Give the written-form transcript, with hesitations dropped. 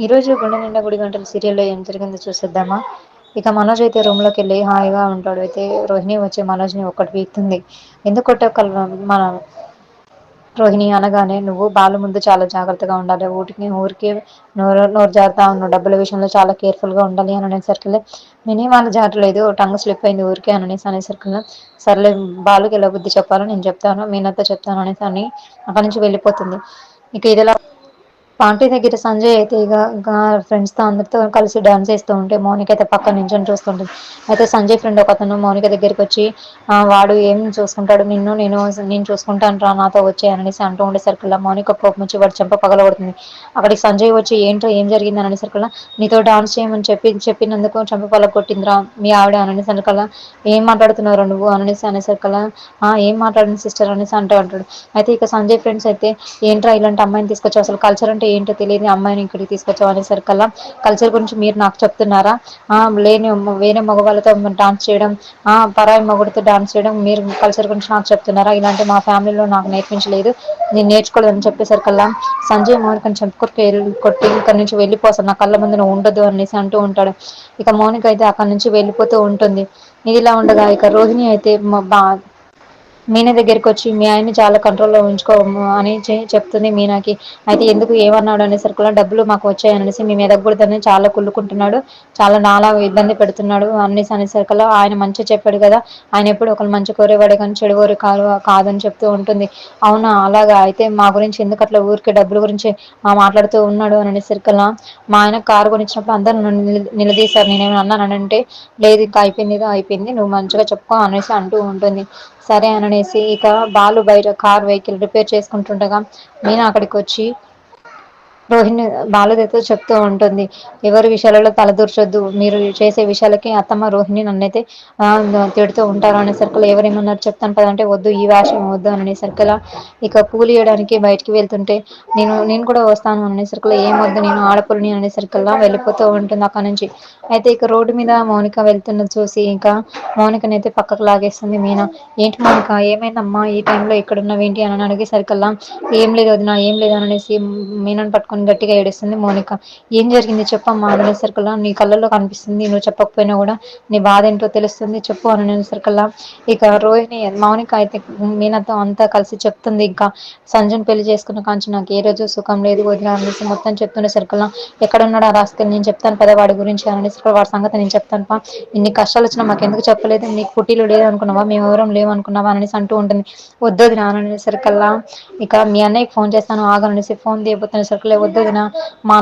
ఈ రోజు గుండె నిండా గుడి గంటలు సీరియల్లో ఏం జరిగిందో చూసేద్దామా? ఇక మనోజ్ అయితే రూమ్ లోకి వెళ్ళి హాయిగా ఉంటాడు. అయితే రోహిణి వచ్చి మనోజ్ ని ఒక్కటి పీకుతుంది. ఎందుకు కొట్టావు మన రోహిణి అనగానే, నువ్వు బాలు ముందు చాలా జాగ్రత్తగా ఉండాలి. ఊరికి నోరు జారుతా ఉన్నావు. డబ్బుల విషయంలో చాలా కేర్ఫుల్ గా ఉండాలి అని అనేసరికి, నేనేం వాళ్ళ జారలేదు, టంగ్ స్లిప్ అయింది ఊరికే అని అనేసరికి, సర్లే బాలుకి ఎలా బుద్ధి చెప్పాలో నేను చెప్తాను, మీనతో చెప్తాను అనేసి అని అక్కడి నుంచి వెళ్ళిపోతుంది. ఇక ఇదిలా పార్టీ దగ్గర సంజయ్ అయితే ఇక ఫ్రెండ్స్ తో అందరితో కలిసి డాన్స్ చేస్తూ ఉంటే మౌనిక అయితే పక్కన నించొని చూస్తుంటుంది. అయితే సంజయ్ ఫ్రెండ్ ఒకతను మౌనిక దగ్గరికి వచ్చి, వాడు ఏం చూసుకుంటాడు, నేను చూసుకుంటాను రా, నాతో వచ్చేయనేసి అంటూ ఉండేసరికల్లా మౌనిక కోపం వచ్చి వాడు చెంప పగలగొడుతుంది. అక్కడికి సంజయ్ వచ్చి, ఏంటో ఏం జరిగిందని అనేసరికల్లా, నీతో డాన్స్ చేయమని చెప్పినందుకు చెంప పగలగొట్టిందిరా మీ ఆవిడ అని అనేసరికల్లా, ఏం మాట్లాడుతున్నావు నువ్వు అనేసరికల్లా, ఏం మాట్లాడింది సిస్టర్ అనేసి అంటాడు. అయితే ఇక సంజయ్ ఫ్రెండ్స్ అయితే, ఏంట్రా ఇలాంటి అమ్మాయిని తీసుకొచ్చావు, అసలు కల్చర్ అంటే ఏంటో తెలియని అమ్మాయిని ఇక్కడికి తీసుకొచ్చావు అనేసరికల్లా, కల్చర్ గురించి మీరు నాకు చెప్తున్నారా, లేని వేరే మగవాళ్ళతో డాన్స్ చేయడం, పరాయి మొగుడితో డాన్స్ చేయడం, మీరు కల్చర్ గురించి నాకు చెప్తున్నారా, ఇలాంటి మా ఫ్యామిలీలో నాకు నేర్పించలేదు, నేను నేర్చుకోలేదని చెప్పేసరికల్లా, సంజయ్ మౌనికని కొట్టి ఇక్కడ నుంచి వెళ్ళిపోతాను, నా కళ్ళ ముందు నువ్వు ఉండదు అనేసి అంటూ ఉంటాడు. ఇక మౌనిక అయితే అక్కడి నుంచి వెళ్ళిపోతూ ఉంటుంది. ఇదిలా ఉండగా ఇక రోహిణి అయితే మీనా దగ్గరికి వచ్చి, మీ ఆయన్ని చాలా కంట్రోల్లో ఉంచుకోము అని చెప్తుంది మీనాకి. అయితే ఎందుకు ఏమన్నాడు అనేసరికి, డబ్బులు మాకు వచ్చాయనేసి మేము ఎదగకూడదని చాలా కుళ్ళుకుంటున్నాడు, చాలా నాలా ఇబ్బంది పెడుతున్నాడు అనేసరికల్లా, ఆయన మంచిగా చెప్పాడు కదా, ఆయన ఎప్పుడు ఒకరు మంచి కోరేవాడే కానీ చెడుకోరే కాదని చెప్తూ ఉంటుంది. అవునా అలాగా, అయితే మా గురించి ఎందుకు అట్లా ఊరికే డబ్బుల గురించి మాట్లాడుతూ ఉన్నాడు అని అనేసరికల్లా, మా ఆయన కారు కొనిచ్చినప్పుడు అందరూ నన్ను నిలదీశారు, నేనేమైనా అన్నానంటే, లేదు ఇంకా అయిపోయింది ఏదో అయిపోయింది, నువ్వు మంచిగా చెప్పుకో అనేసి అంటూ ఉంటుంది. సరే అననేసి ఇక బాలు బయట కార్ వెహికల్ రిపేర్ చేసుకుంటుండగా మీనా అక్కడికి వచ్చి రోహిణి బాలుదైతే చెప్తూ ఉంటుంది, ఎవరి విషయాలలో తలదూర్చొద్దు, మీరు చేసే విషయాలకి అత్తమ్మ రోహిణి నన్నైతే తిడుతూ ఉంటారు అనేసరికల్, ఎవరేమన్నారు చెప్తాను పదంటే, వద్దు ఈ వేషం వద్దు అనేసరికలా, ఇక కూలి ఇవ్వడానికి బయటికి వెళ్తుంటే, నేను కూడా వస్తాను అనేసరికల్లా, ఏం వద్దు నేను ఆడపుల్ని అనేసరికల్లా వెళ్ళిపోతూ ఉంటుంది అక్కడ నుంచి. అయితే ఇక రోడ్డు మీద మౌనిక వెళ్తున్నది చూసి ఇంకా మౌనికని అయితే పక్కకు లాగేస్తుంది మీనా. ఏంటి మౌనిక ఏమైందమ్మా ఈ టైంలో ఎక్కడున్నావు ఏంటి అని అడిగేసరికల్లా, ఏం లేదు వదిన ఏం లేదు అనేసి మీనాను పట్టుకొని గట్టిగా ఏడుస్తుంది మౌనిక. ఏం జరిగింది చెప్పమ్మా అనేసరికల్లా, నీ కళ్ళల్లో కనిపిస్తుంది, నువ్వు చెప్పకపోయినా కూడా నీ బాధ ఏంటో తెలుస్తుంది చెప్పు అని అనేసరికల్లా, ఇక రోహిణి మౌనిక అయితే మీనాతో అంతా కలిసి చెప్తుంది. ఇంకా సంజుని పెళ్లి చేసుకున్న కాంచి నాకు ఏ రోజు సుఖం లేదు వదిన అనేసి మొత్తం చెప్తుండే సరికల్లా, ఎక్కడున్నాడు ఆ రాస్కల్, నేను చెప్తాను పద వాడి గురించి అనేసి, వాడి సంగతి నేను చెప్తాను పా, ఇన్ని కష్టాలు వచ్చినా మాకు ఎందుకు చెప్పలేదు, నీకు పుట్టిలు లేదు అనుకున్నావా, మేము ఎవరం లేవు అనుకున్నావా అనేసి అంటూ ఉంటుంది. వద్దు వదిన అనేసరికల్లా, ఇక మీ అన్నయ్యకి ఫోన్ చేస్తాను ఆగు అనేసి ఫోన్ తీయబోతున్న సరికల్లా, వద్దు వదిన మా